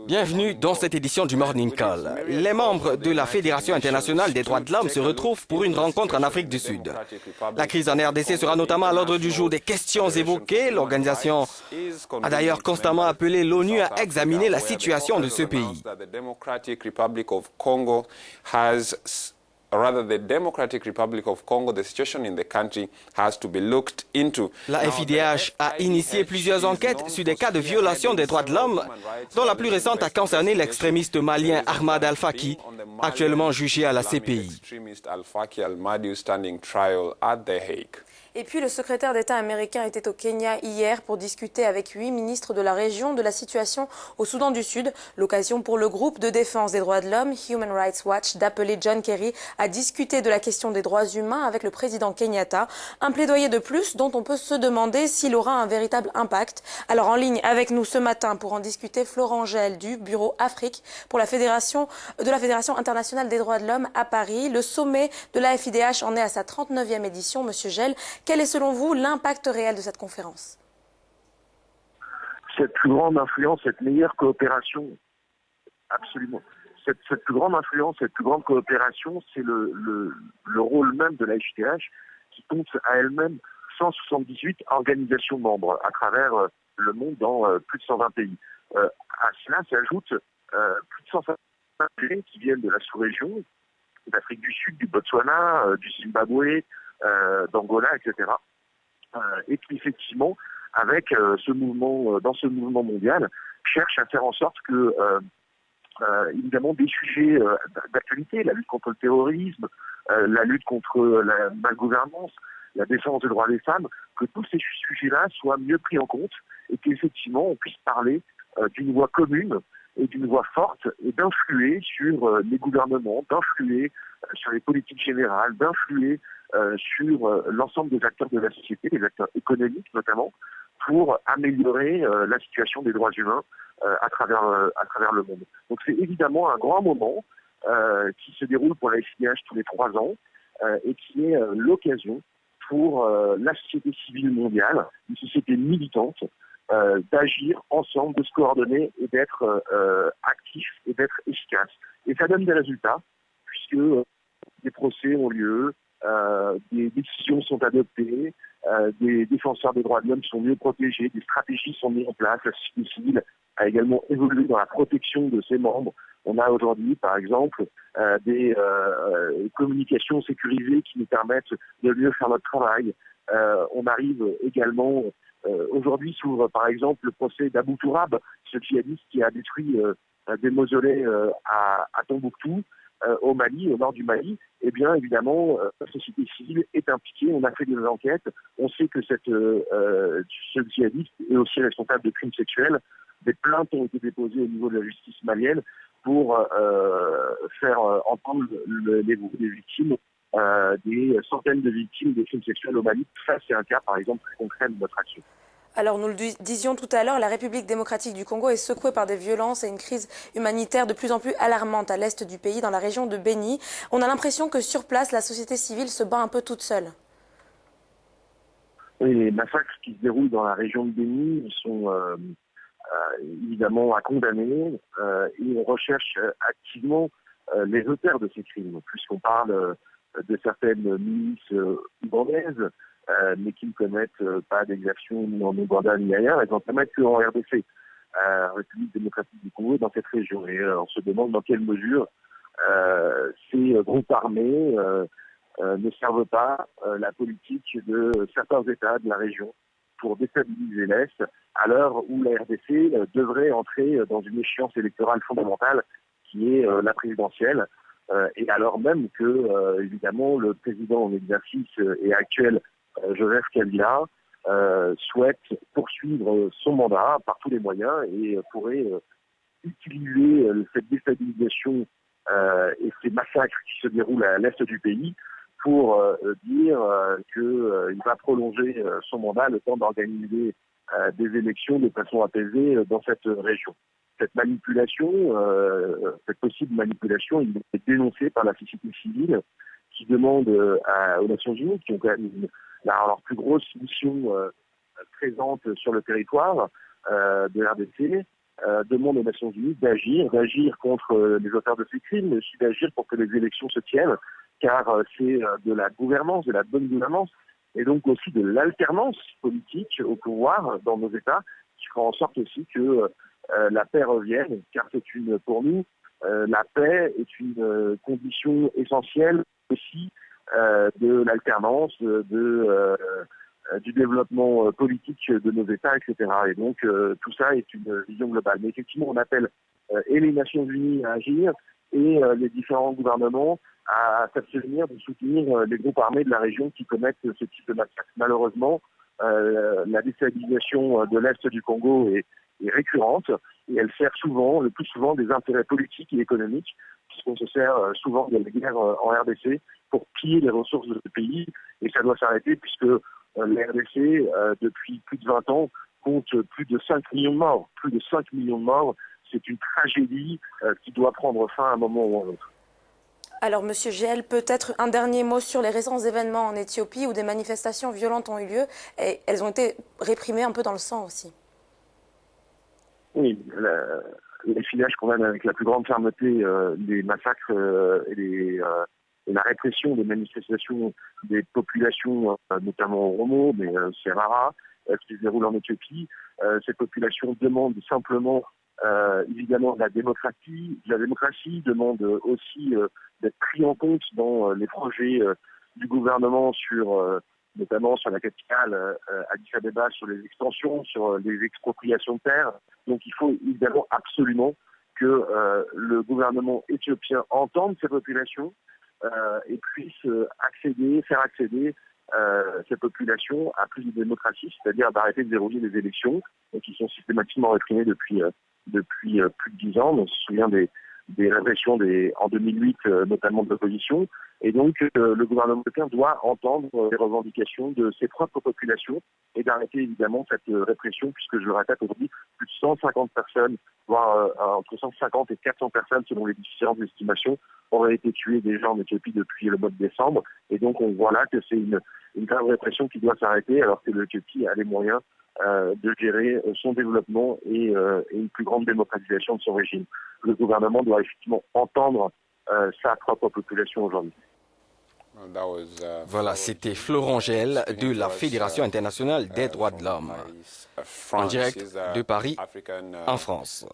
Bienvenue dans cette édition du Morning Call. Les membres de la Fédération internationale des droits de l'homme se retrouvent pour une rencontre en Afrique du Sud. La crise en RDC sera notamment à l'ordre du jour des questions évoquées. L'organisation a d'ailleurs constamment appelé l'ONU à examiner la situation de ce pays. The Democratic Republic of Congo, the situation in the country has to be looked into. La FIDH a initié plusieurs enquêtes sur des cas de violation des droits de l'homme, dont la plus récente a concerné l'extrémiste malien Ahmad Al-Faki, actuellement jugé à la CPI. Et puis le secrétaire d'État américain était au Kenya hier pour discuter avec 8 ministres de la région de la situation au Soudan du Sud. L'occasion pour le groupe de défense des droits de l'homme, Human Rights Watch, d'appeler John Kerry à discuter de la question des droits humains avec le président Kenyatta. Un plaidoyer de plus dont on peut se demander s'il aura un véritable impact. Alors en ligne avec nous ce matin pour en discuter, Florent Gel du Bureau Afrique pour la Fédération internationale des droits de l'homme à Paris. Le sommet de la FIDH en est à sa 39e édition. Monsieur Gel, quel est selon vous l'impact réel de cette conférence? Cette plus grande influence, cette meilleure coopération, absolument. Cette plus grande influence, cette plus grande coopération, c'est le rôle même de la FIDH qui compte à elle-même 178 organisations membres à travers le monde dans plus de 120 pays. À cela s'ajoutent plus de 150 pays qui viennent de la sous-région, d'Afrique du Sud, du Botswana, du Zimbabwe, d'Angola, etc. Et qui effectivement, avec ce mouvement, dans ce mouvement mondial, cherche à faire en sorte que, évidemment, des sujets d'actualité, la lutte contre le terrorisme, la lutte contre la malgouvernance, la défense des droits des femmes, que tous ces sujets-là soient mieux pris en compte et qu'effectivement on puisse parler d'une voix commune et d'une voix forte et d'influer sur les gouvernements, d'influer sur les politiques générales, d'influer sur l'ensemble des acteurs de la société, les acteurs économiques notamment, pour améliorer la situation des droits humains à travers le monde. Donc c'est évidemment un grand moment qui se déroule pour la FIDH tous les 3 ans et qui est l'occasion pour la société civile mondiale, une société militante, d'agir ensemble, de se coordonner et d'être actifs et d'être efficaces. Et ça donne des résultats, puisque des procès ont lieu, des décisions sont adoptées, des défenseurs des droits de l'homme sont mieux protégés, des stratégies sont mises en place, la société civile a également évolué dans la protection de ses membres. On a aujourd'hui, par exemple, des communications sécurisées qui nous permettent de mieux faire notre travail. On arrive également, aujourd'hui s'ouvre par exemple le procès d'Abou Tourab, ce djihadiste qui a détruit des mausolées à Tombouctou, au Mali, au nord du Mali. Eh bien, évidemment, la société civile est impliquée. On a fait des enquêtes. On sait que ce djihadiste est aussi responsable de crimes sexuels. Des plaintes ont été déposées au niveau de la justice malienne pour faire entendre les victimes, des centaines de victimes de crimes sexuels au Mali. Ça, c'est un cas, par exemple, très concret de notre action. Alors nous le disions tout à l'heure, la République démocratique du Congo est secouée par des violences et une crise humanitaire de plus en plus alarmante à l'est du pays, dans la région de Béni. On a l'impression que sur place, la société civile se bat un peu toute seule. Oui, les massacres qui se déroulent dans la région de Béni sont évidemment à condamner et on recherche activement les auteurs de ces crimes, puisqu'on parle de certaines milices ougandaises, mais qui ne commettent pas d'exactions ni en Ouganda ni ailleurs, elles n'en commettent qu'en RDC, République démocratique du Congo, dans cette région. Et on se demande dans quelle mesure ces groupes armés ne servent pas la politique de certains États de la région pour déstabiliser l'Est, à l'heure où la RDC devrait entrer dans une échéance électorale fondamentale qui est la présidentielle, et alors même que, évidemment, le président en exercice et actuel, Joseph Kabila, souhaite poursuivre son mandat par tous les moyens et pourrait utiliser cette déstabilisation et ces massacres qui se déroulent à l'est du pays pour dire qu'il va prolonger son mandat le temps d'organiser des élections de façon apaisée dans cette région. Cette manipulation, cette possible manipulation, il est dénoncée par la société civile qui demande aux Nations Unies, qui ont quand même leur plus grosse mission présente sur le territoire de RDC, demande aux Nations Unies d'agir contre les auteurs de ces crimes, mais aussi d'agir pour que les élections se tiennent, car c'est de la gouvernance, de la bonne gouvernance, et donc aussi de l'alternance politique au pouvoir dans nos États, qui fera en sorte aussi que la paix revienne, car pour nous, la paix est une condition essentielle aussi de l'alternance, du développement politique de nos États, etc. Et donc tout ça est une vision globale. Mais effectivement, on appelle et les Nations Unies à agir et les différents gouvernements à s'abstenir de soutenir les groupes armés de la région qui commettent ce type de massacre. Malheureusement, la déstabilisation de l'Est du Congo est récurrente et elle sert souvent, le plus souvent, des intérêts politiques et économiques, puisqu'on se sert souvent de la guerre en RDC pour piller les ressources de ce pays, et ça doit s'arrêter puisque la RDC, depuis plus de 20 ans, compte plus de 5 millions de morts. Plus de 5 millions de morts, c'est une tragédie qui doit prendre fin à un moment ou à un autre. Alors, Monsieur Géel, peut-être un dernier mot sur les récents événements en Éthiopie où des manifestations violentes ont eu lieu et elles ont été réprimées un peu dans le sang aussi. Oui, les filages condamnent avec la plus grande fermeté les massacres et la répression des manifestations des populations, notamment Oromo, mais c'est Amhara, qui se déroulent en Éthiopie. Ces populations demandent simplement, évidemment, la démocratie, demandent aussi d'être pris en compte dans les projets du gouvernement notamment sur la capitale Addis Abeba, sur les extensions, sur les expropriations de terres. Donc il faut évidemment absolument que le gouvernement éthiopien entende ces populations et puisse faire accéder ces populations à plus de démocratie, c'est-à-dire d'arrêter de dérouler des élections qui sont systématiquement réprimées depuis plus de 10 ans. On se souvient des répressions en 2008, notamment de l'opposition. Et donc, le gouvernement américain doit entendre les revendications de ses propres populations et d'arrêter évidemment cette répression, puisque je le répète aujourd'hui, plus de 150 personnes, voire entre 150 et 400 personnes, selon les différentes estimations, auraient été tuées déjà en Éthiopie depuis le mois de décembre. Et donc, on voit là que c'est une grave répression qui doit s'arrêter, alors que l'Éthiopie a les moyens de gérer son développement et une plus grande démocratisation de son régime. Le gouvernement doit effectivement entendre sa propre population aujourd'hui. Voilà, c'était Florent Géel de la Fédération internationale des droits de l'homme, en direct de Paris, en France.